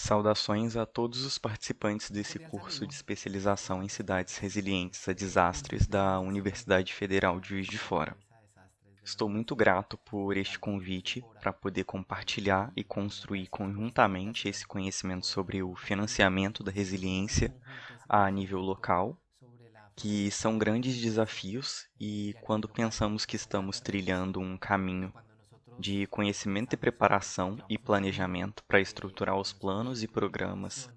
Saudações a todos os participantes desse curso de especialização em cidades resilientes a desastres da Universidade Federal de Juiz de Fora. Estou muito grato por este convite para poder compartilhar e construir conjuntamente esse conhecimento sobre o financiamento da resiliência a nível local, que são grandes desafios e quando pensamos que estamos trilhando um caminho de conhecimento e preparação e planejamento para estruturar os planos e programas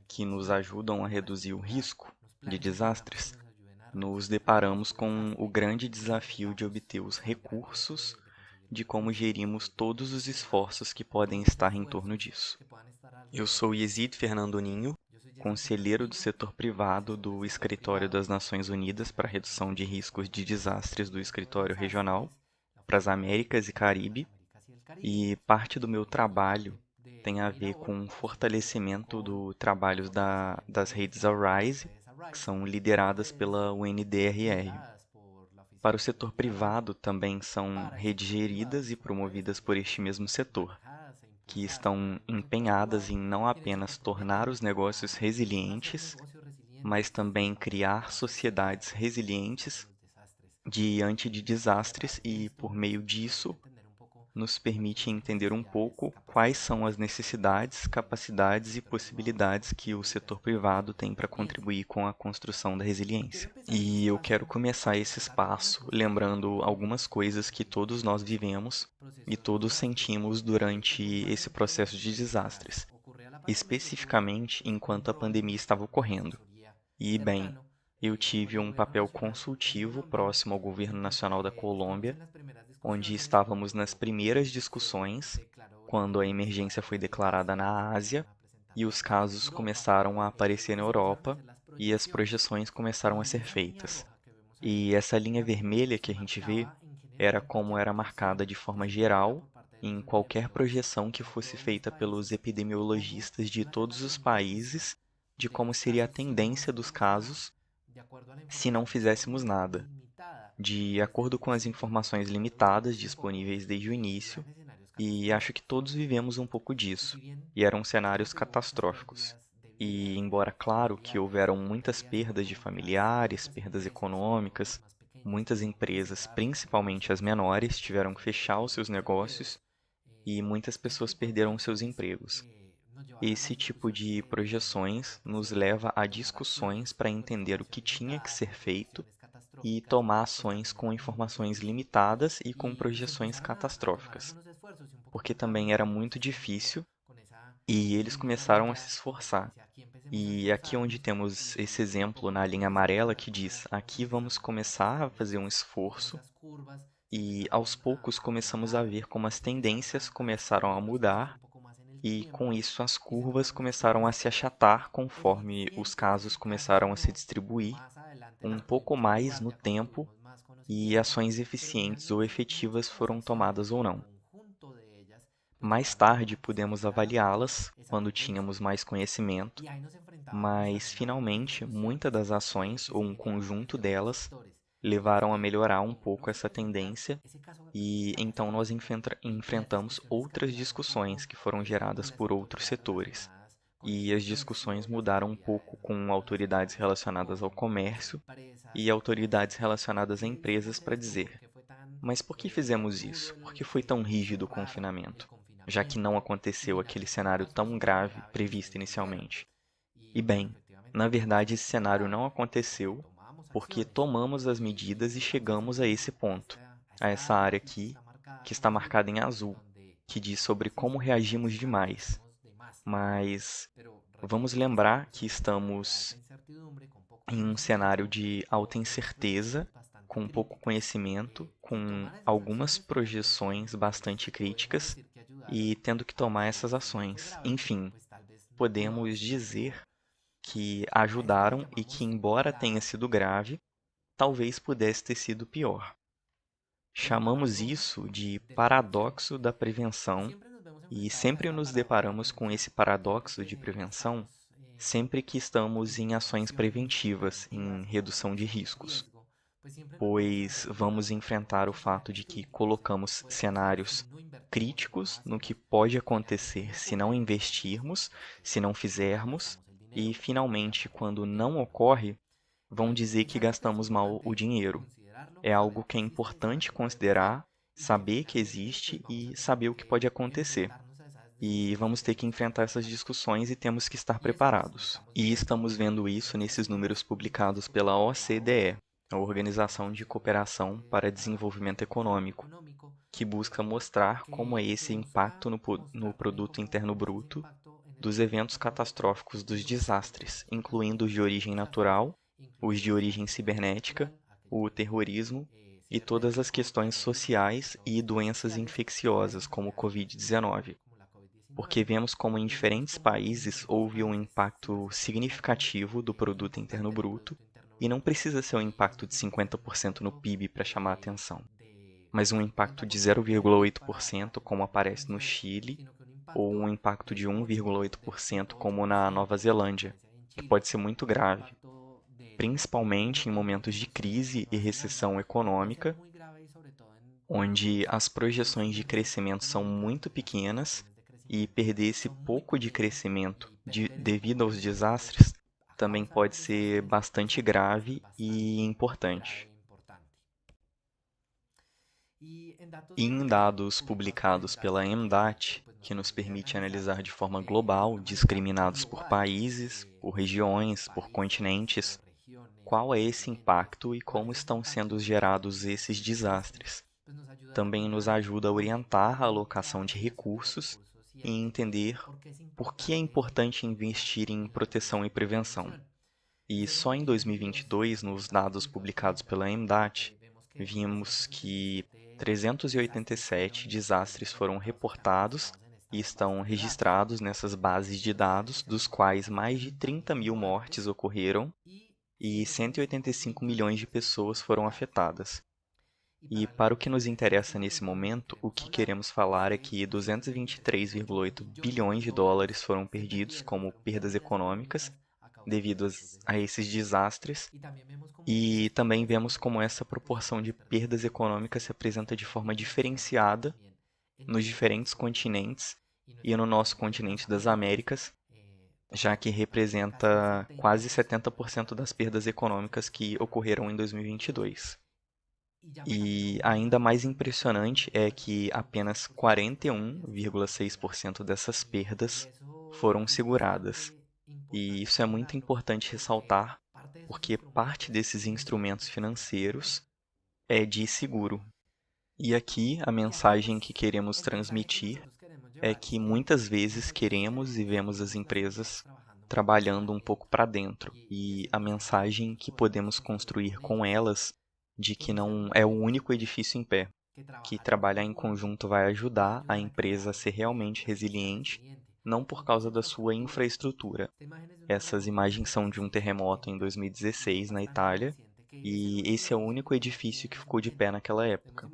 que nos ajudam a reduzir o risco de desastres, nos deparamos com o grande desafio de obter os recursos de como gerimos todos os esforços que podem estar em torno disso. Eu sou Yezid Fernando Ninho, conselheiro do setor privado do Escritório das Nações Unidas para a Redução de Riscos de Desastres do Escritório Regional para as Américas e Caribe, e parte do meu trabalho tem a ver com o fortalecimento do trabalho das redes Arise, que são lideradas pela UNDRR. Para o setor privado, também são redes geridas e promovidas por este mesmo setor, que estão empenhadas em não apenas tornar os negócios resilientes, mas também criar sociedades resilientes diante de desastres e, por meio disso, nos permite entender um pouco quais são as necessidades, capacidades e possibilidades que o setor privado tem para contribuir com a construção da resiliência. E eu quero começar esse espaço lembrando algumas coisas que todos nós vivemos e todos sentimos durante esse processo de desastres, especificamente enquanto a pandemia estava ocorrendo. E, bem, eu tive um papel consultivo próximo ao governo nacional da Colômbia, onde estávamos nas primeiras discussões, quando a emergência foi declarada na Ásia e os casos começaram a aparecer na Europa e as projeções começaram a ser feitas. E essa linha vermelha que a gente vê era como era marcada de forma geral em qualquer projeção que fosse feita pelos epidemiologistas de todos os países de como seria a tendência dos casos se não fizéssemos nada. De acordo com as informações limitadas disponíveis desde o início, e acho que todos vivemos um pouco disso, e eram cenários catastróficos. E, embora claro que houveram muitas perdas de familiares, perdas econômicas, muitas empresas, principalmente as menores, tiveram que fechar os seus negócios e muitas pessoas perderam seus empregos. Esse tipo de projeções nos leva a discussões para entender o que tinha que ser feito e tomar ações com informações limitadas e com projeções catastróficas, porque também era muito difícil e eles começaram a se esforçar. E aqui onde temos esse exemplo na linha amarela que diz: aqui vamos começar a fazer um esforço e aos poucos começamos a ver como as tendências começaram a mudar e com isso as curvas começaram a se achatar conforme os casos começaram a se distribuir um pouco mais no tempo e ações eficientes ou efetivas foram tomadas ou não. Mais tarde pudemos avaliá-las quando tínhamos mais conhecimento, mas finalmente muitas das ações ou um conjunto delas levaram a melhorar um pouco essa tendência e então nós enfrentamos outras discussões que foram geradas por outros setores. E as discussões mudaram um pouco com autoridades relacionadas ao comércio e autoridades relacionadas a empresas para dizer: mas por que fizemos isso? Por que foi tão rígido o confinamento, já que não aconteceu aquele cenário tão grave previsto inicialmente? E bem, na verdade esse cenário não aconteceu porque tomamos as medidas e chegamos a esse ponto, a essa área aqui, que está marcada em azul, que diz sobre como reagimos demais. Mas vamos lembrar que estamos em um cenário de alta incerteza, com pouco conhecimento, com algumas projeções bastante críticas e tendo que tomar essas ações. Enfim, podemos dizer que ajudaram e que, embora tenha sido grave, talvez pudesse ter sido pior. Chamamos isso de paradoxo da prevenção e sempre nos deparamos com esse paradoxo de prevenção sempre que estamos em ações preventivas, em redução de riscos. pois vamos enfrentar o fato de que colocamos cenários críticos no que pode acontecer se não investirmos, se não fizermos, e finalmente, quando não ocorre, vão dizer que gastamos mal o dinheiro. É algo que é importante considerar, saber que existe e saber o que pode acontecer. E vamos ter que enfrentar essas discussões e temos que estar preparados. E estamos vendo isso nesses números publicados pela OCDE, a Organização de Cooperação para Desenvolvimento Econômico, que busca mostrar como é esse impacto no produto interno bruto dos eventos catastróficos dos desastres, incluindo os de origem natural, os de origem cibernética, o terrorismo e todas as questões sociais e doenças infecciosas, como o Covid-19, porque vemos como em diferentes países houve um impacto significativo do produto interno bruto, e não precisa ser um impacto de 50% no PIB para chamar a atenção, mas um impacto de 0,8%, como aparece no Chile, ou um impacto de 1,8%, como na Nova Zelândia, que pode ser muito grave, principalmente em momentos de crise e recessão econômica, onde as projeções de crescimento são muito pequenas e perder esse pouco de crescimento devido aos desastres também pode ser bastante grave e importante. E em dados publicados pela EMDAT, que nos permite analisar de forma global, discriminados por países, por regiões, por continentes, qual é esse impacto e como estão sendo gerados esses desastres. Também nos ajuda a orientar a alocação de recursos e entender por que é importante investir em proteção e prevenção. E só em 2022, nos dados publicados pela EMDAT, vimos que 387 desastres foram reportados e estão registrados nessas bases de dados, dos quais mais de 30 mil mortes ocorreram e 185 milhões de pessoas foram afetadas. E para o que nos interessa nesse momento, o que queremos falar é que 223,8 bilhões de dólares foram perdidos como perdas econômicas devido a esses desastres, e também vemos como essa proporção de perdas econômicas se apresenta de forma diferenciada nos diferentes continentes e no nosso continente das Américas, já que representa quase 70% das perdas econômicas que ocorreram em 2022. E ainda mais impressionante é que apenas 41,6% dessas perdas foram seguradas. E isso é muito importante ressaltar, porque parte desses instrumentos financeiros é de seguro. E aqui a mensagem que queremos transmitir é que muitas vezes queremos e vemos as empresas trabalhando um pouco para dentro, e a mensagem que podemos construir com elas de que não é o único edifício em pé, que trabalhar em conjunto vai ajudar a empresa a ser realmente resiliente, não por causa da sua infraestrutura. Essas imagens são de um terremoto em 2016 na Itália, e esse é o único edifício que ficou de pé naquela época.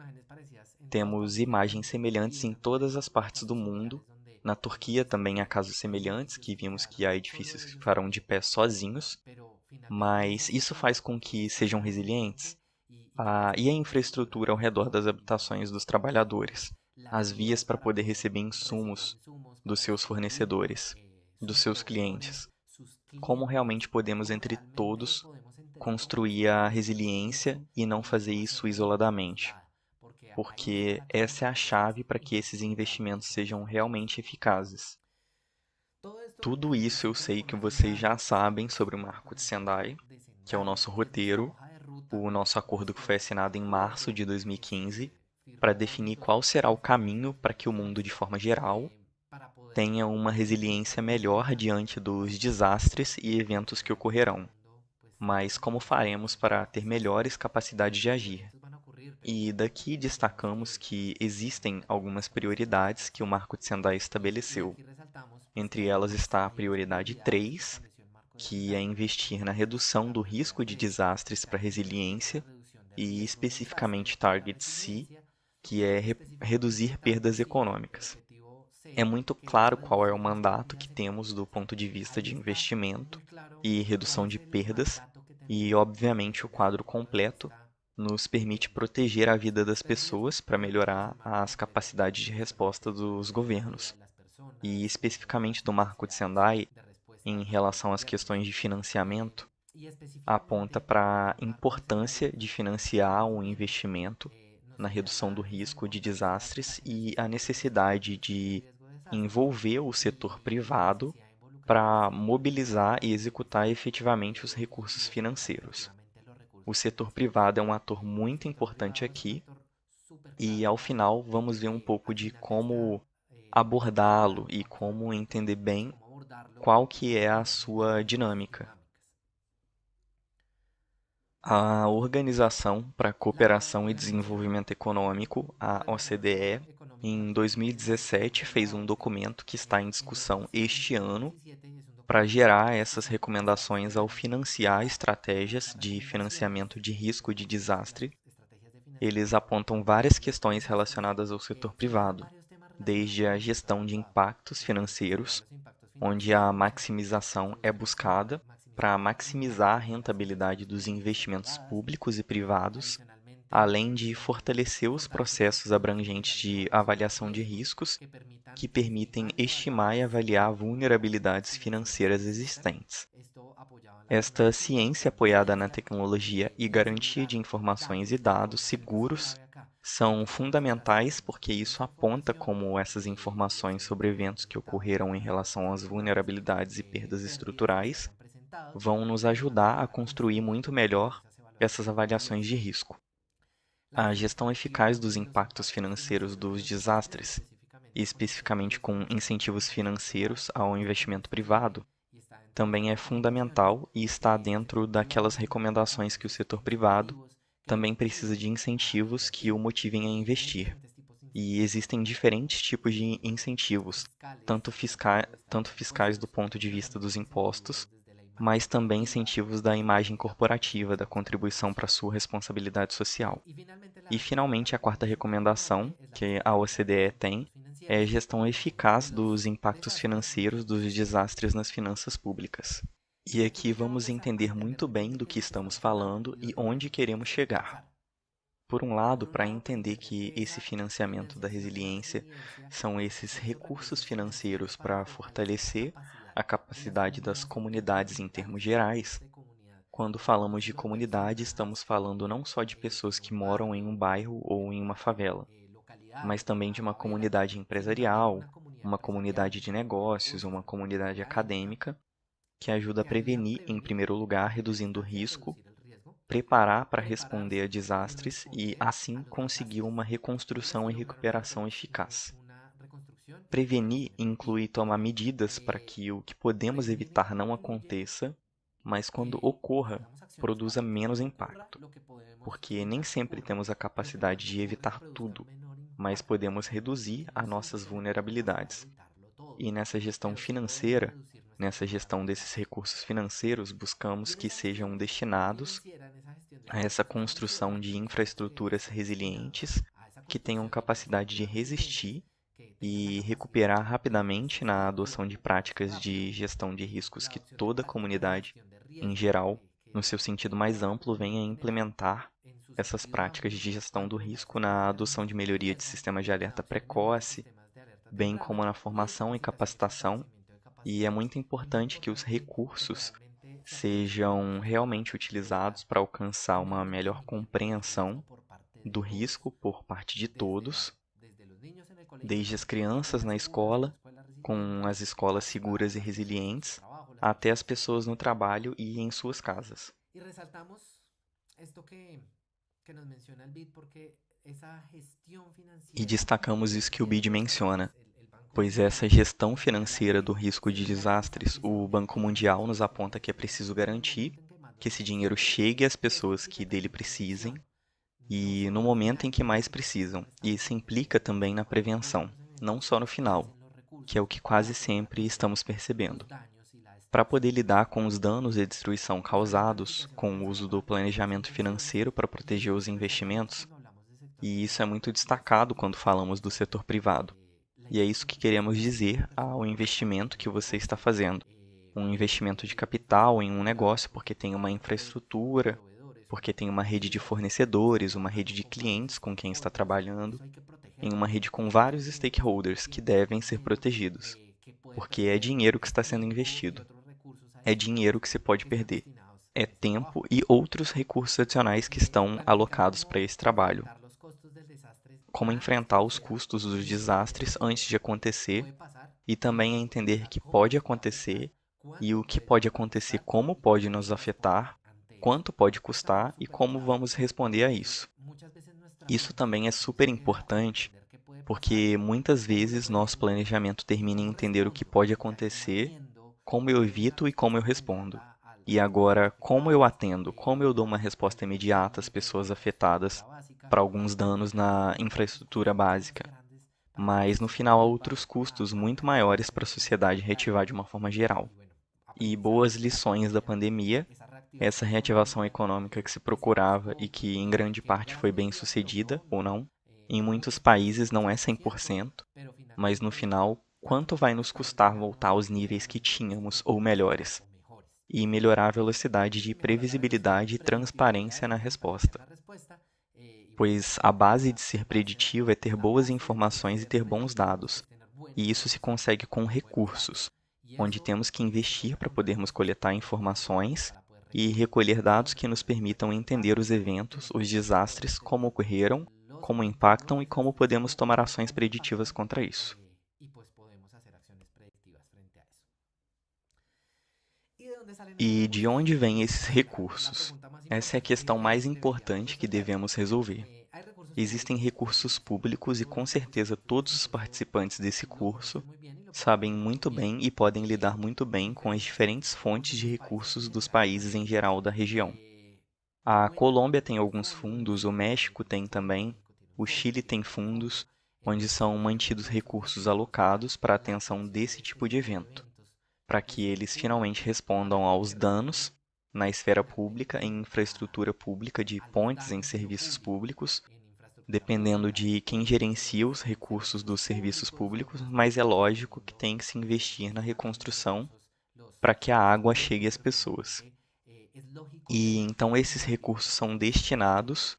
Temos imagens semelhantes em todas as partes do mundo. Na Turquia também há casos semelhantes, que vimos que há edifícios que ficaram de pé sozinhos, mas isso faz com que sejam resilientes? E a infraestrutura ao redor das habitações dos trabalhadores? As vias para poder receber insumos dos seus fornecedores, dos seus clientes? Como realmente podemos, entre todos, construir a resiliência e não fazer isso isoladamente? Porque essa é a chave para que esses investimentos sejam realmente eficazes. Tudo isso eu sei que vocês já sabem sobre o Marco de Sendai, que é o nosso roteiro, o nosso acordo que foi assinado em março de 2015, para definir qual será o caminho para que o mundo, de forma geral, tenha uma resiliência melhor diante dos desastres e eventos que ocorrerão. Mas como faremos para ter melhores capacidades de agir? E daqui destacamos que existem algumas prioridades que o Marco de Sendai estabeleceu. Entre elas está a prioridade 3, que é investir na redução do risco de desastres para resiliência, e especificamente Target C, que é reduzir perdas econômicas. É muito claro qual é o mandato que temos do ponto de vista de investimento e redução de perdas, e obviamente o quadro completo nos permite proteger a vida das pessoas para melhorar as capacidades de resposta dos governos. E especificamente do Marco de Sendai, em relação às questões de financiamento, aponta para a importância de financiar um investimento na redução do risco de desastres e a necessidade de envolver o setor privado para mobilizar e executar efetivamente os recursos financeiros. O setor privado é um ator muito importante aqui e, ao final, vamos ver um pouco de como abordá-lo e como entender bem qual que é a sua dinâmica. A Organização para a Cooperação e Desenvolvimento Econômico, a OCDE, em 2017 fez um documento que está em discussão este ano para gerar essas recomendações ao financiar estratégias de financiamento de risco de desastre. Eles apontam várias questões relacionadas ao setor privado, desde a gestão de impactos financeiros, onde a maximização é buscada para maximizar a rentabilidade dos investimentos públicos e privados, além de fortalecer os processos abrangentes de avaliação de riscos que permitem estimar e avaliar vulnerabilidades financeiras existentes. Esta ciência apoiada na tecnologia e garantia de informações e dados seguros são fundamentais porque isso aponta como essas informações sobre eventos que ocorreram em relação às vulnerabilidades e perdas estruturais vão nos ajudar a construir muito melhor essas avaliações de risco. A gestão eficaz dos impactos financeiros dos desastres, e especificamente com incentivos financeiros ao investimento privado, também é fundamental e está dentro daquelas recomendações que o setor privado também precisa de incentivos que o motivem a investir. E existem diferentes tipos de incentivos, tanto fiscais do ponto de vista dos impostos, mas também incentivos da imagem corporativa, da contribuição para a sua responsabilidade social. E, finalmente, a quarta recomendação que a OCDE tem é a gestão eficaz dos impactos financeiros dos desastres nas finanças públicas. E aqui vamos entender muito bem do que estamos falando e onde queremos chegar. Por um lado, para entender que esse financiamento da resiliência são esses recursos financeiros para fortalecer a capacidade das comunidades em termos gerais. Quando falamos de comunidade, estamos falando não só de pessoas que moram em um bairro ou em uma favela, mas também de uma comunidade empresarial, uma comunidade de negócios, uma comunidade acadêmica, que ajuda a prevenir, em primeiro lugar, reduzindo o risco, preparar para responder a desastres e, assim, conseguir uma reconstrução e recuperação eficaz. Prevenir inclui tomar medidas para que o que podemos evitar não aconteça, mas quando ocorra, produza menos impacto, porque nem sempre temos a capacidade de evitar tudo, mas podemos reduzir as nossas vulnerabilidades. E nessa gestão financeira, nessa gestão desses recursos financeiros, buscamos que sejam destinados a essa construção de infraestruturas resilientes que tenham capacidade de resistir e recuperar rapidamente na adoção de práticas de gestão de riscos que toda a comunidade, em geral, no seu sentido mais amplo, venha a implementar essas práticas de gestão do risco na adoção de melhoria de sistemas de alerta precoce, bem como na formação e capacitação, e é muito importante que os recursos sejam realmente utilizados para alcançar uma melhor compreensão do risco por parte de todos, desde as crianças na escola, com as escolas seguras e resilientes, até as pessoas no trabalho e em suas casas. E destacamos isso que o BID menciona, pois essa gestão financeira do risco de desastres, o Banco Mundial nos aponta que é preciso garantir que esse dinheiro chegue às pessoas que dele precisem e no momento em que mais precisam. E isso implica também na prevenção, não só no final, que é o que quase sempre estamos percebendo. Para poder lidar com os danos e destruição causados com o uso do planejamento financeiro para proteger os investimentos, e isso é muito destacado quando falamos do setor privado. E é isso que queremos dizer ao investimento que você está fazendo. Um investimento de capital em um negócio porque tem uma infraestrutura porque tem uma rede de fornecedores, uma rede de clientes com quem está trabalhando, em uma rede com vários stakeholders que devem ser protegidos, porque é dinheiro que está sendo investido, é dinheiro que se pode perder, é tempo e outros recursos adicionais que estão alocados para esse trabalho. Como enfrentar os custos dos desastres antes de acontecer e também a entender que pode acontecer e o que pode acontecer, como pode nos afetar, quanto pode custar e como vamos responder a isso. Isso também é super importante porque muitas vezes nosso planejamento termina em entender o que pode acontecer, como eu evito e como eu respondo. E agora, como eu atendo, como eu dou uma resposta imediata às pessoas afetadas para alguns danos na infraestrutura básica. Mas no final há outros custos muito maiores para a sociedade reativar de uma forma geral. E boas lições da pandemia, essa reativação econômica que se procurava e que em grande parte foi bem sucedida ou não, em muitos países não é 100%, mas no final, quanto vai nos custar voltar aos níveis que tínhamos ou melhores? E melhorar a velocidade de previsibilidade e transparência na resposta. Pois a base de ser preditivo é ter boas informações e ter bons dados, e isso se consegue com recursos, onde temos que investir para podermos coletar informações e recolher dados que nos permitam entender os eventos, os desastres, como ocorreram, como impactam e como podemos tomar ações preditivas contra isso. E de onde vêm esses recursos? Essa é a questão mais importante que devemos resolver. Existem recursos públicos e com certeza todos os participantes desse curso sabem muito bem e podem lidar muito bem com as diferentes fontes de recursos dos países em geral da região. A Colômbia tem alguns fundos, o México tem também, o Chile tem fundos, onde são mantidos recursos alocados para a atenção desse tipo de evento, para que eles finalmente respondam aos danos na esfera pública, em infraestrutura pública de pontes em serviços públicos, dependendo de quem gerencia os recursos dos serviços públicos, mas é lógico que tem que se investir na reconstrução para que a água chegue às pessoas. E então esses recursos são destinados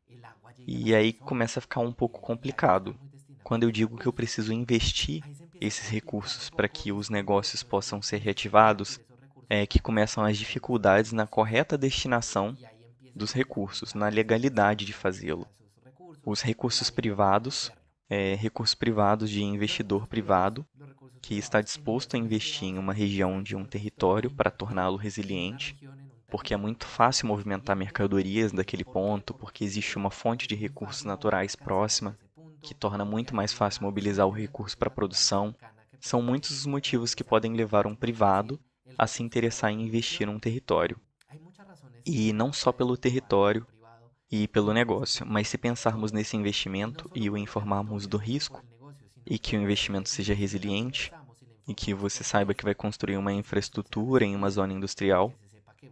e aí começa a ficar um pouco complicado. Quando eu digo que eu preciso investir esses recursos para que os negócios possam ser reativados, é que começam as dificuldades na correta destinação dos recursos, na legalidade de fazê-lo. Os recursos privados de investidor privado, que está disposto a investir em uma região de um território para torná-lo resiliente, porque é muito fácil movimentar mercadorias daquele ponto, porque existe uma fonte de recursos naturais próxima, que torna muito mais fácil mobilizar o recurso para a produção. São muitos os motivos que podem levar um privado a se interessar em investir num território. E não só pelo território e pelo negócio, mas se pensarmos nesse investimento e o informarmos do risco, e que o investimento seja resiliente, e que você saiba que vai construir uma infraestrutura em uma zona industrial,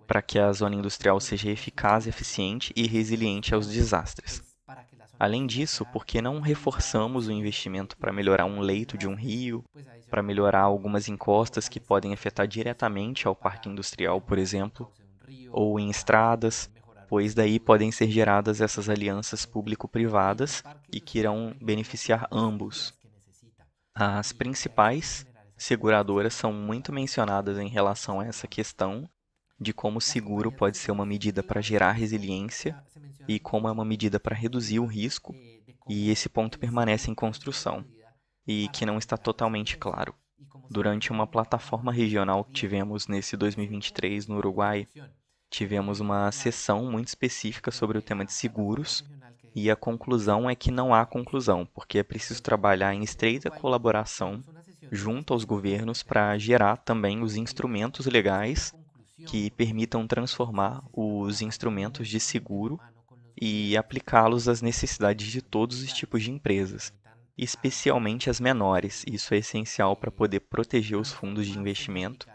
para que a zona industrial seja eficaz, eficiente e resiliente aos desastres. Além disso, por que não reforçamos o investimento para melhorar um leito de um rio, para melhorar algumas encostas que podem afetar diretamente ao parque industrial, por exemplo, ou em estradas, pois daí podem ser geradas essas alianças público-privadas e que irão beneficiar ambos. As principais seguradoras são muito mencionadas em relação a essa questão de como o seguro pode ser uma medida para gerar resiliência e como é uma medida para reduzir o risco, e esse ponto permanece em construção e que não está totalmente claro. Durante uma plataforma regional que tivemos nesse 2023 no Uruguai, tivemos uma sessão muito específica sobre o tema de seguros e a conclusão é que não há conclusão, porque é preciso trabalhar em estreita colaboração junto aos governos para gerar também os instrumentos legais que permitam transformar os instrumentos de seguro e aplicá-los às necessidades de todos os tipos de empresas, especialmente as menores. Isso é essencial para poder proteger os fundos de investimento,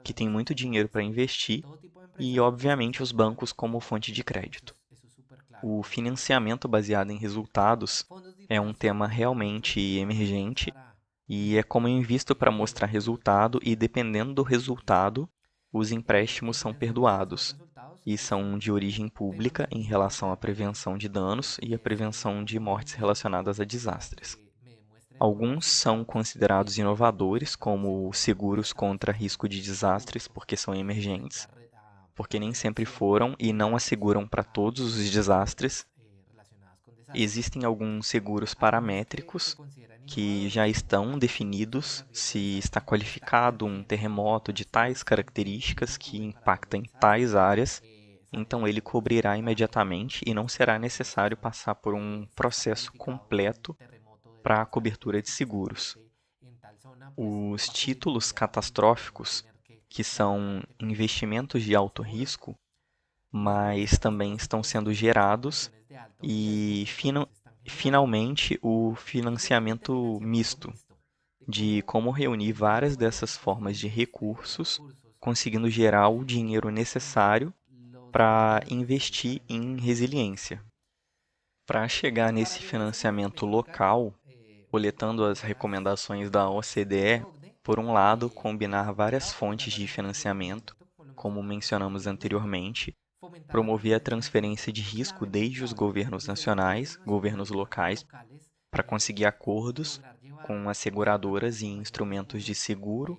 que têm muito dinheiro para investir, e, obviamente, os bancos como fonte de crédito. O financiamento baseado em resultados é um tema realmente emergente e é como eu invisto para mostrar resultado e, dependendo do resultado, os empréstimos são perdoados. e são de origem pública em relação à prevenção de danos e à prevenção de mortes relacionadas a desastres. Alguns são considerados inovadores, como seguros contra risco de desastres, porque são emergentes, porque nem sempre foram e não asseguram para todos os desastres. Existem alguns seguros paramétricos que já estão definidos se está qualificado um terremoto de tais características que impacta em tais áreas, então ele cobrirá imediatamente e não será necessário passar por um processo completo para a cobertura de seguros. Os títulos catastróficos, que são investimentos de alto risco, mas também estão sendo gerados e finalmente o financiamento misto, de como reunir várias dessas formas de recursos, conseguindo gerar o dinheiro necessário para investir em resiliência. Para chegar nesse financiamento local, coletando as recomendações da OCDE, por um lado, combinar várias fontes de financiamento, como mencionamos anteriormente, promover a transferência de risco desde os governos nacionais, governos locais, para conseguir acordos com as seguradoras e instrumentos de seguro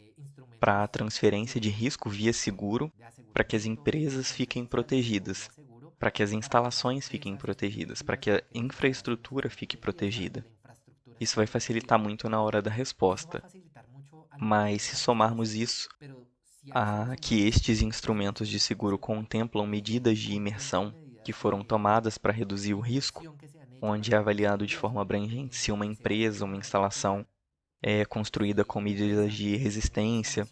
para a transferência de risco via seguro, para que as empresas fiquem protegidas, para que as instalações fiquem protegidas, para que a infraestrutura fique protegida. Isso vai facilitar muito na hora da resposta. Mas se somarmos isso a que estes instrumentos de seguro contemplam medidas de imersão que foram tomadas para reduzir o risco, onde é avaliado de forma abrangente se uma empresa, uma instalação é construída com medidas de resistência,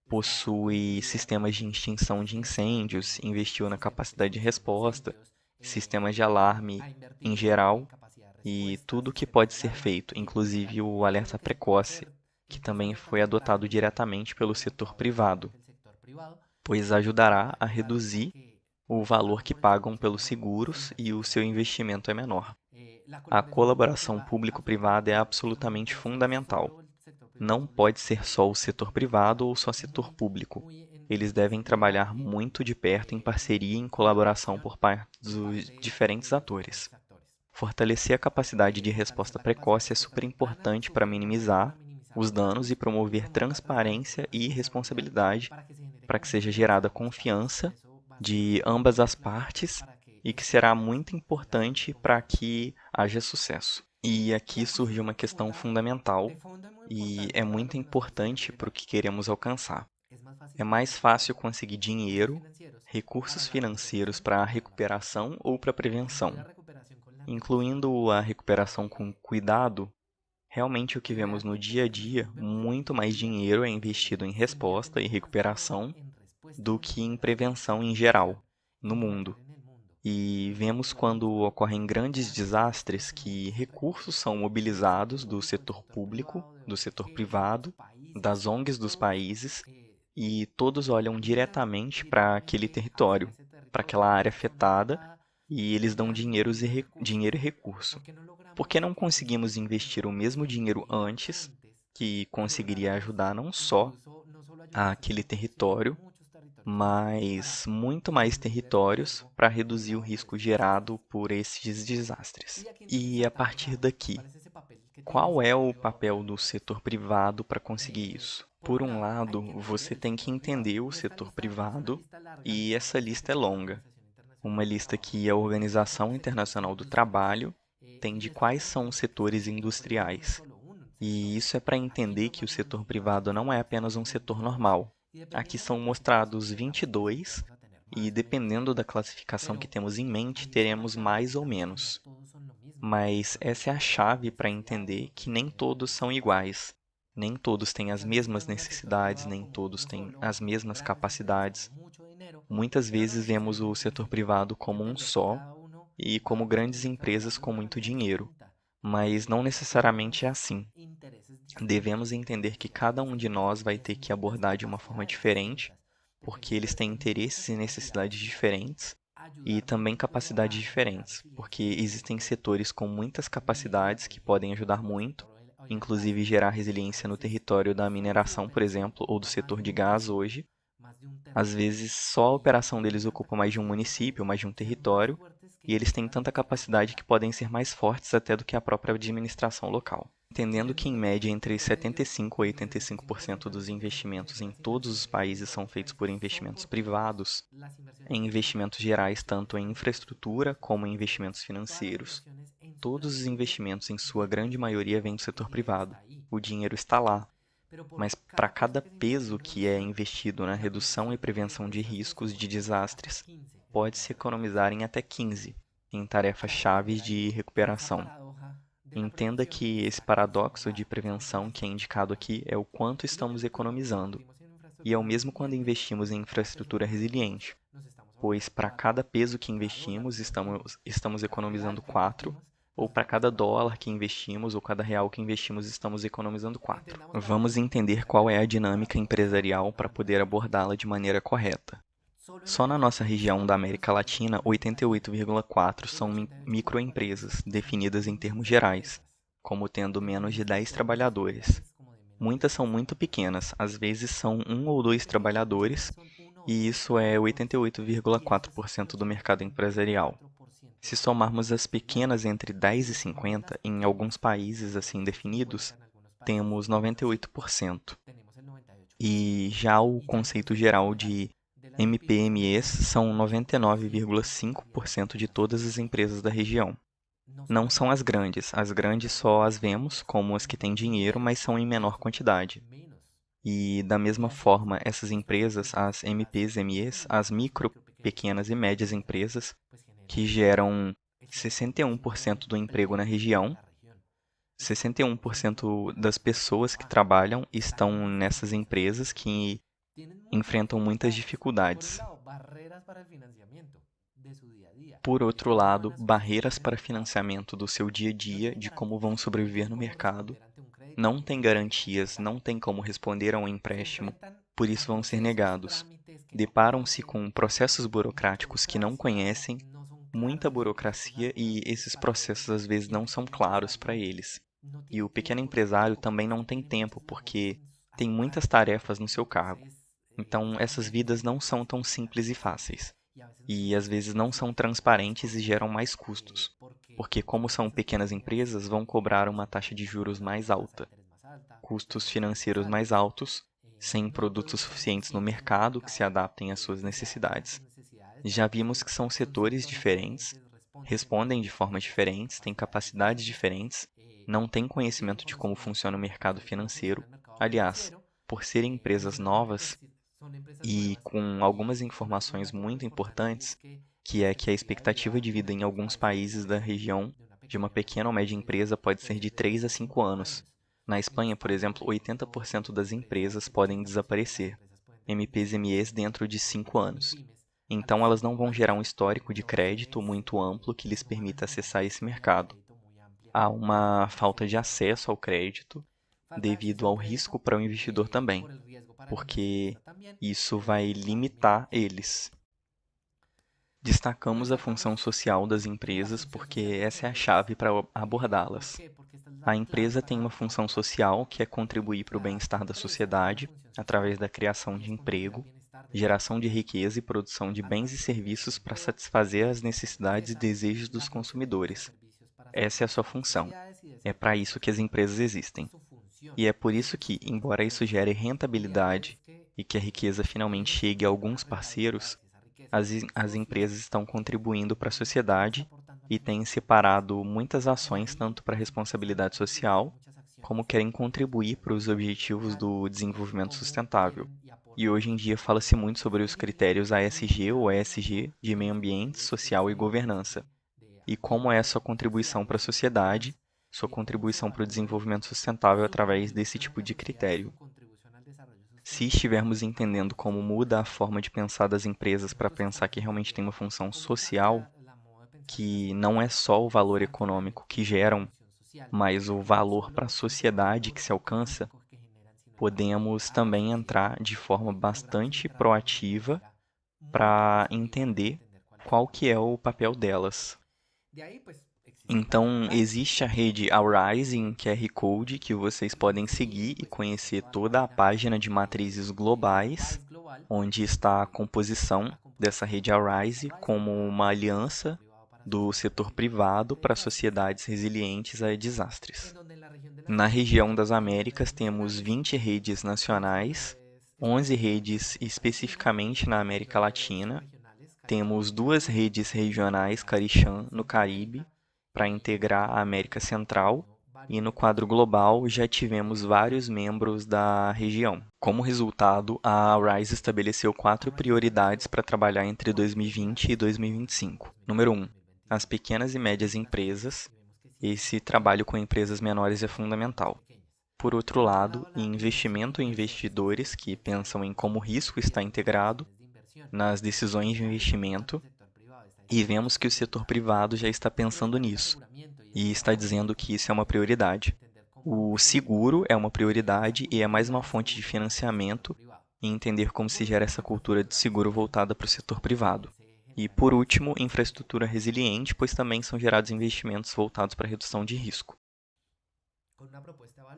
possui sistemas de extinção de incêndios, investiu na capacidade de resposta, sistemas de alarme em geral e tudo o que pode ser feito, inclusive o alerta precoce, que também foi adotado diretamente pelo setor privado, pois ajudará a reduzir o valor que pagam pelos seguros e o seu investimento é menor. A colaboração público-privada é absolutamente fundamental. Não pode ser só o setor privado ou só setor público. Eles devem trabalhar muito de perto em parceria e em colaboração por parte dos diferentes atores. Fortalecer a capacidade de resposta precoce é super importante para minimizar os danos e promover transparência e responsabilidade para que seja gerada confiança de ambas as partes e que será muito importante para que haja sucesso. E aqui surge uma questão fundamental e é muito importante para o que queremos alcançar. É mais fácil conseguir dinheiro, recursos financeiros para a recuperação ou para a prevenção. Incluindo a recuperação com cuidado, realmente o que vemos no dia a dia, muito mais dinheiro é investido em resposta e recuperação do que em prevenção em geral, no mundo. E vemos quando ocorrem grandes desastres que recursos são mobilizados do setor público, do setor privado, das ONGs dos países, e todos olham diretamente para aquele território, para aquela área afetada, e eles dão dinheiro e recurso. Por que não conseguimos investir o mesmo dinheiro antes, que conseguiria ajudar não só aquele território, mas muito mais territórios para reduzir o risco gerado por esses desastres? E a partir daqui, qual é o papel do setor privado para conseguir isso? Por um lado, você tem que entender o setor privado, e essa lista é longa. Uma lista que a Organização Internacional do Trabalho tem de quais são os setores industriais. E isso é para entender que o setor privado não é apenas um setor normal. Aqui são mostrados 22 e, dependendo da classificação que temos em mente, teremos mais ou menos. Mas essa é a chave para entender que nem todos são iguais. Nem todos têm as mesmas necessidades, nem todos têm as mesmas capacidades. Muitas vezes vemos o setor privado como um só e como grandes empresas com muito dinheiro, mas não necessariamente é assim. Devemos entender que cada um de nós vai ter que abordar de uma forma diferente, porque eles têm interesses e necessidades diferentes e também capacidades diferentes, porque existem setores com muitas capacidades que podem ajudar muito, inclusive gerar resiliência no território da mineração, por exemplo, ou do setor de gás hoje, Às vezes, só a operação deles ocupa mais de um município, mais de um território, e eles têm tanta capacidade que podem ser mais fortes até do que a própria administração local. Entendendo que, em média, entre 75% e 85% dos investimentos em todos os países são feitos por investimentos privados, em investimentos gerais, tanto em infraestrutura como em investimentos financeiros, todos os investimentos, em sua grande maioria, vêm do setor privado. O dinheiro está lá, mas para cada peso que é investido na redução e prevenção de riscos de desastres, pode-se economizar em até 15 em tarefas chaves de recuperação. Entenda que esse paradoxo de prevenção que é indicado aqui é o quanto estamos economizando, e é o mesmo quando investimos em infraestrutura resiliente, pois para cada peso que investimos, estamos economizando 4, ou para cada dólar que investimos ou cada real que investimos, estamos economizando 4. Vamos entender qual é a dinâmica empresarial para poder abordá-la de maneira correta. Só na nossa região da América Latina, 88,4 são microempresas, definidas em termos gerais, como tendo menos de 10 trabalhadores. Muitas são muito pequenas, às vezes são 1 ou 2 trabalhadores, e isso é 88,4% do mercado empresarial. Se somarmos as pequenas entre 10 e 50, em alguns países assim definidos, temos 98%. E já o conceito geral de MPMEs são 99,5% de todas as empresas da região. Não são as grandes só as vemos como as que têm dinheiro, mas são em menor quantidade. E da mesma forma, essas empresas, as MPs, MEs, as micro, pequenas e médias empresas, que geram 61% do emprego na região, 61% das pessoas que trabalham estão nessas empresas que enfrentam muitas dificuldades. Por outro lado, barreiras para financiamento do seu dia a dia, de como vão sobreviver no mercado, não têm garantias, não têm como responder a um empréstimo, por isso vão ser negados. Deparam-se com processos burocráticos que não conhecem, muita burocracia, e esses processos às vezes não são claros para eles. E o pequeno empresário também não tem tempo, porque tem muitas tarefas no seu cargo. Então, essas vidas não são tão simples e fáceis. E às vezes não são transparentes e geram mais custos, porque como são pequenas empresas, vão cobrar uma taxa de juros mais alta, custos financeiros mais altos, sem produtos suficientes no mercado que se adaptem às suas necessidades. Já vimos que são setores diferentes, respondem de formas diferentes, têm capacidades diferentes, não têm conhecimento de como funciona o mercado financeiro. Aliás, por serem empresas novas e com algumas informações muito importantes, que é que a expectativa de vida em alguns países da região de uma pequena ou média empresa pode ser de 3 a 5 anos. Na Espanha, por exemplo, 80% das empresas podem desaparecer, MPs e MEs, dentro de 5 anos. Então, elas não vão gerar um histórico de crédito muito amplo que lhes permita acessar esse mercado. Há uma falta de acesso ao crédito devido ao risco para o investidor também, porque isso vai limitar eles. Destacamos a função social das empresas porque essa é a chave para abordá-las. A empresa tem uma função social que é contribuir para o bem-estar da sociedade através da criação de emprego, geração de riqueza e produção de bens e serviços para satisfazer as necessidades e desejos dos consumidores. Essa é a sua função. É para isso que as empresas existem. E é por isso que, embora isso gere rentabilidade e que a riqueza finalmente chegue a alguns parceiros, as empresas estão contribuindo para a sociedade e têm separado muitas ações tanto para a responsabilidade social, como querem contribuir para os objetivos do desenvolvimento sustentável. E hoje em dia fala-se muito sobre os critérios ASG ou ESG de meio ambiente, social e governança, e como é a sua contribuição para a sociedade, sua contribuição para o desenvolvimento sustentável através desse tipo de critério. Se estivermos entendendo como muda a forma de pensar das empresas para pensar que realmente tem uma função social, que não é só o valor econômico que geram, mas o valor para a sociedade que se alcança, podemos também entrar de forma bastante proativa para entender qual que é o papel delas. Então, existe a rede Arise em QR Code que vocês podem seguir e conhecer toda a página de matrizes globais onde está a composição dessa rede Arise como uma aliança do setor privado para sociedades resilientes a desastres. Na região das Américas, temos 20 redes nacionais, 11 redes especificamente na América Latina, temos 2 redes regionais CARICHAM no Caribe, para integrar a América Central, e no quadro global já tivemos vários membros da região. Como resultado, a RISE estabeleceu 4 prioridades para trabalhar entre 2020 e 2025. Número 1. As pequenas e médias empresas. Esse trabalho com empresas menores é fundamental. Por outro lado, investimento em investidores que pensam em como o risco está integrado nas decisões de investimento, e vemos que o setor privado já está pensando nisso e está dizendo que isso é uma prioridade. O seguro é uma prioridade e é mais uma fonte de financiamento e entender como se gera essa cultura de seguro voltada para o setor privado. E, por último, infraestrutura resiliente, pois também são gerados investimentos voltados para a redução de risco.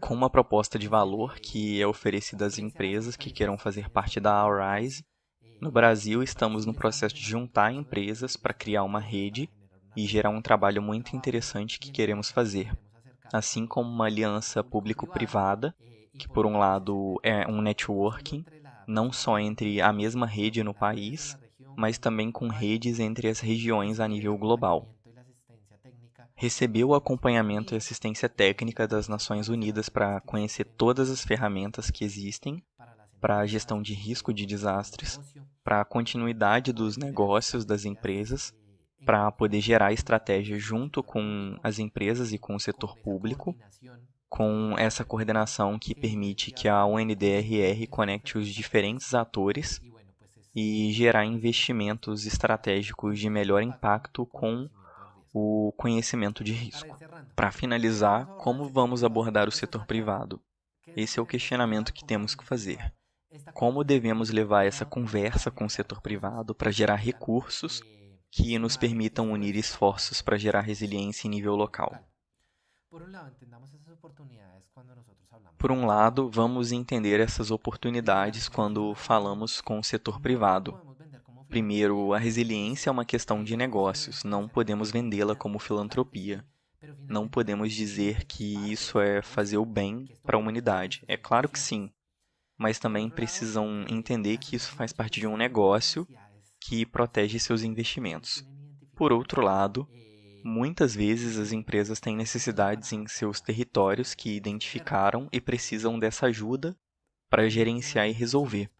Com uma proposta de valor que é oferecida às empresas que queiram fazer parte da Arise, no Brasil estamos no processo de juntar empresas para criar uma rede e gerar um trabalho muito interessante que queremos fazer, assim como uma aliança público-privada, que por um lado é um networking, não só entre a mesma rede no país, mas também com redes entre as regiões a nível global. Recebeu o acompanhamento e assistência técnica das Nações Unidas para conhecer todas as ferramentas que existem para a gestão de risco de desastres, para a continuidade dos negócios das empresas, para poder gerar estratégia junto com as empresas e com o setor público, com essa coordenação que permite que a UNDRR conecte os diferentes atores e gerar investimentos estratégicos de melhor impacto com o conhecimento de risco. Para finalizar, como vamos abordar o setor privado? Esse é o questionamento que temos que fazer. Como devemos levar essa conversa com o setor privado para gerar recursos que nos permitam unir esforços para gerar resiliência em nível local? Por um lado, vamos entender essas oportunidades quando falamos com o setor privado. Primeiro, a resiliência é uma questão de negócios, não podemos vendê-la como filantropia. Não podemos dizer que isso é fazer o bem para a humanidade. É claro que sim, mas também precisam entender que isso faz parte de um negócio que protege seus investimentos. Por outro lado, muitas vezes as empresas têm necessidades em seus territórios que identificaram e precisam dessa ajuda para gerenciar e resolver.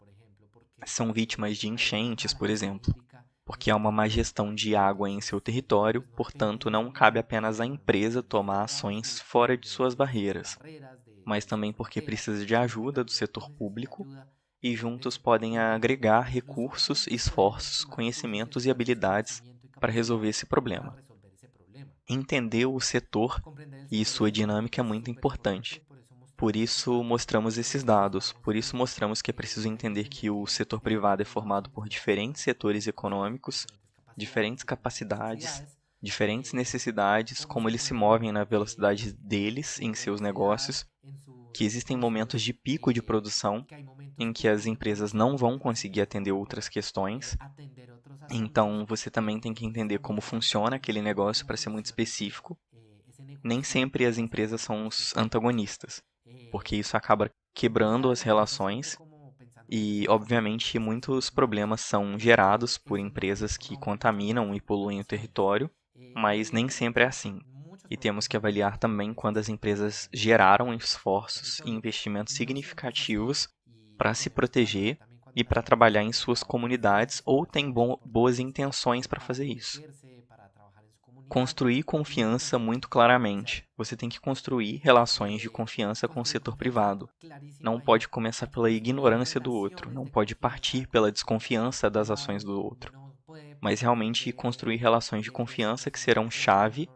São vítimas de enchentes, por exemplo, porque há uma má gestão de água em seu território, portanto, não cabe apenas à empresa tomar ações fora de suas barreiras, mas também porque precisa de ajuda do setor público e juntos podem agregar recursos, esforços, conhecimentos e habilidades para resolver esse problema. Entender o setor e sua dinâmica é muito importante. Por isso mostramos esses dados, por isso mostramos que é preciso entender que o setor privado é formado por diferentes setores econômicos, diferentes capacidades, diferentes necessidades, como eles se movem na velocidade deles em seus negócios, que existem momentos de pico de produção em que as empresas não vão conseguir atender outras questões. Então, você também tem que entender como funciona aquele negócio para ser muito específico. Nem sempre as empresas são os antagonistas, porque isso acaba quebrando as relações e, obviamente, muitos problemas são gerados por empresas que contaminam e poluem o território, mas nem sempre é assim. E temos que avaliar também quando as empresas geraram esforços e investimentos significativos para se proteger e para trabalhar em suas comunidades ou têm boas intenções para fazer isso. Construir confiança muito claramente. Você tem que construir relações de confiança com o setor privado. Não pode começar pela ignorância do outro, não pode partir pela desconfiança das ações do outro, mas realmente construir relações de confiança que serão chave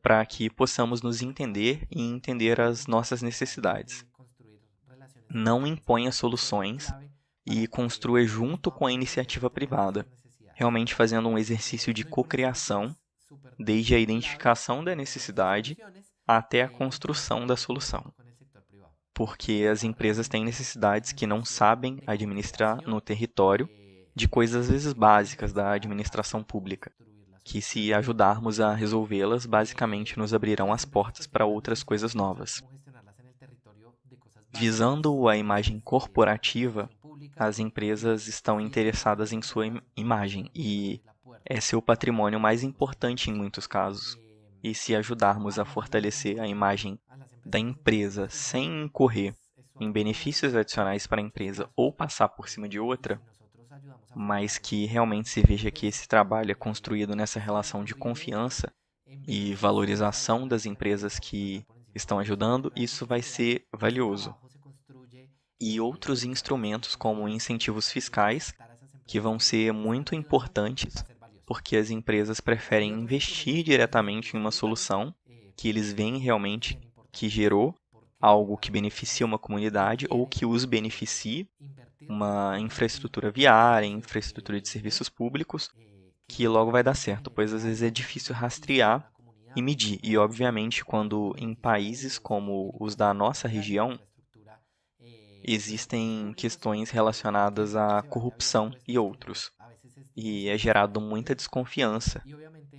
para que possamos nos entender e entender as nossas necessidades. Não imponha soluções e construa junto com a iniciativa privada, realmente fazendo um exercício de cocriação, desde a identificação da necessidade até a construção da solução. porque as empresas têm necessidades que não sabem administrar no território de coisas às vezes básicas da administração pública, que se ajudarmos a resolvê-las, basicamente nos abrirão as portas para outras coisas novas. Visando a imagem corporativa, as empresas estão interessadas em sua imagem e é seu patrimônio mais importante em muitos casos. E se ajudarmos a fortalecer a imagem da empresa sem incorrer em benefícios adicionais para a empresa ou passar por cima de outra, mas que realmente se veja que esse trabalho é construído nessa relação de confiança e valorização das empresas que estão ajudando, isso vai ser valioso. E outros instrumentos, como incentivos fiscais, que vão ser muito importantes, porque as empresas preferem investir diretamente em uma solução que eles veem realmente que gerou algo que beneficia uma comunidade ou que os beneficie, uma infraestrutura viária, infraestrutura de serviços públicos, que logo vai dar certo, pois às vezes é difícil rastrear e medir. E, obviamente, quando em países como os da nossa região, existem questões relacionadas à corrupção e outros, e é gerado muita desconfiança.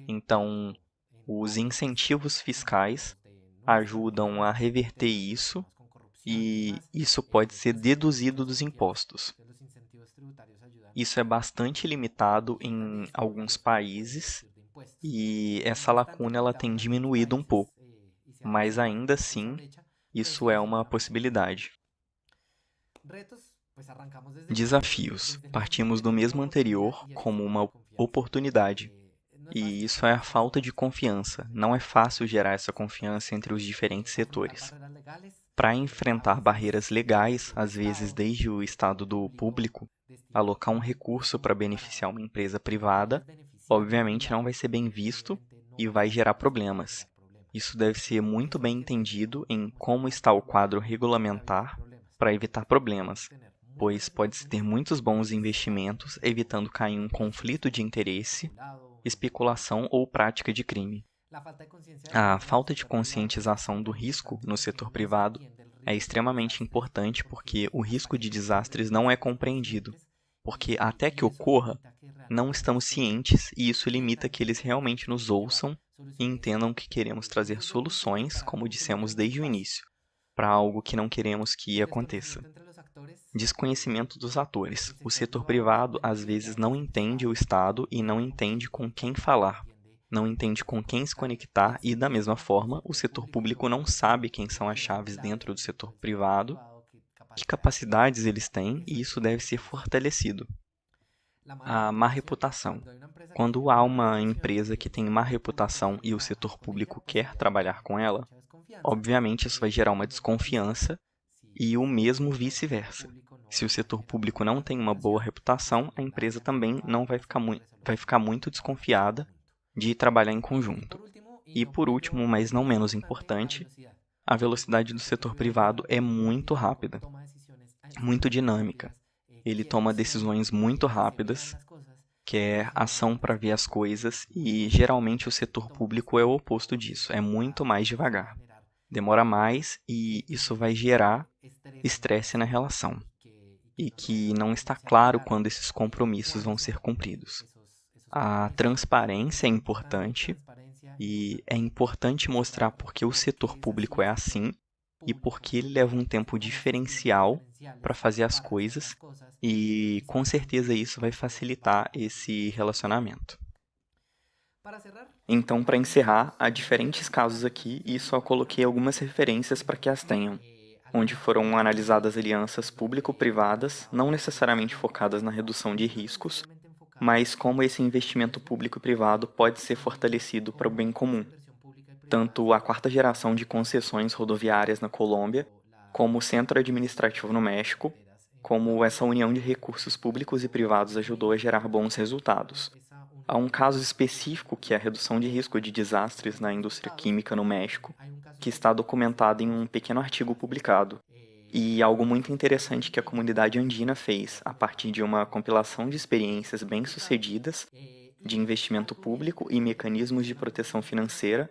Então, os incentivos fiscais ajudam a reverter isso, e isso pode ser deduzido dos impostos. Isso é bastante limitado em alguns países e essa lacuna ela tem diminuído um pouco, mas ainda assim isso é uma possibilidade. Desafios. Partimos do mesmo anterior como uma oportunidade, e isso é a falta de confiança. Não é fácil gerar essa confiança entre os diferentes setores. Para enfrentar barreiras legais, às vezes desde o estado do público, alocar um recurso para beneficiar uma empresa privada, obviamente não vai ser bem visto e vai gerar problemas. Isso deve ser muito bem entendido em como está o quadro regulamentar para evitar problemas, pois pode-se ter muitos bons investimentos evitando cair em um conflito de interesse, especulação ou prática de crime. A falta de conscientização do risco no setor privado é extremamente importante porque o risco de desastres não é compreendido, porque até que ocorra, não estamos cientes e isso limita que eles realmente nos ouçam e entendam que queremos trazer soluções, como dissemos desde o início, para algo que não queremos que aconteça. Desconhecimento dos atores. O setor privado às vezes não entende o Estado e não entende com quem falar, não entende com quem se conectar e, da mesma forma, o setor público não sabe quem são as chaves dentro do setor privado, que capacidades eles têm e isso deve ser fortalecido. A má reputação. Quando há uma empresa que tem má reputação e o setor público quer trabalhar com ela, obviamente isso vai gerar uma desconfiança e o mesmo vice-versa. Se o setor público não tem uma boa reputação, a empresa também não vai ficar muito desconfiada de trabalhar em conjunto. E por último, mas não menos importante, a velocidade do setor privado é muito rápida, muito dinâmica. Ele toma decisões muito rápidas, quer ação para ver as coisas e geralmente o setor público é o oposto disso, é muito mais devagar. Demora mais e isso vai gerar estresse na relação e que não está claro quando esses compromissos vão ser cumpridos. A transparência é importante e é importante mostrar por que o setor público é assim e por que ele leva um tempo diferencial para fazer as coisas e com certeza isso vai facilitar esse relacionamento. Então, para encerrar, há diferentes casos aqui e só coloquei algumas referências para que as tenham, onde foram analisadas alianças público-privadas, não necessariamente focadas na redução de riscos, mas como esse investimento público e privado pode ser fortalecido para o bem comum. Tanto a quarta geração de concessões rodoviárias na Colômbia, como o centro administrativo no México, como essa união de recursos públicos e privados ajudou a gerar bons resultados. Há um caso específico que é a redução de risco de desastres na indústria química no México, que está documentado em um pequeno artigo publicado. E algo muito interessante que a comunidade andina fez, a partir de uma compilação de experiências bem-sucedidas de investimento público e mecanismos de proteção financeira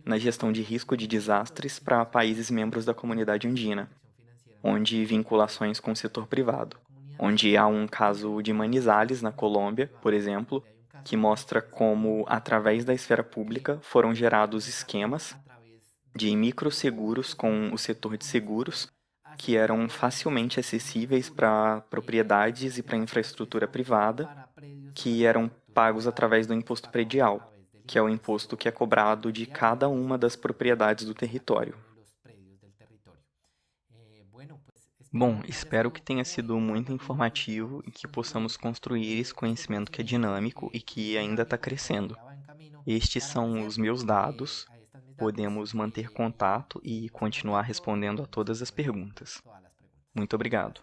na gestão de risco de desastres para países membros da comunidade andina. onde vinculações com o setor privado, onde há um caso de Manizales, na Colômbia, por exemplo, que mostra como, através da esfera pública, foram gerados esquemas de microseguros com o setor de seguros, que eram facilmente acessíveis para propriedades e para infraestrutura privada, que eram pagos através do imposto predial, que é o imposto que é cobrado de cada uma das propriedades do território. Bom, espero que tenha sido muito informativo e que possamos construir esse conhecimento que é dinâmico e que ainda está crescendo. Estes são os meus dados, podemos manter contato e continuar respondendo a todas as perguntas. Muito obrigado.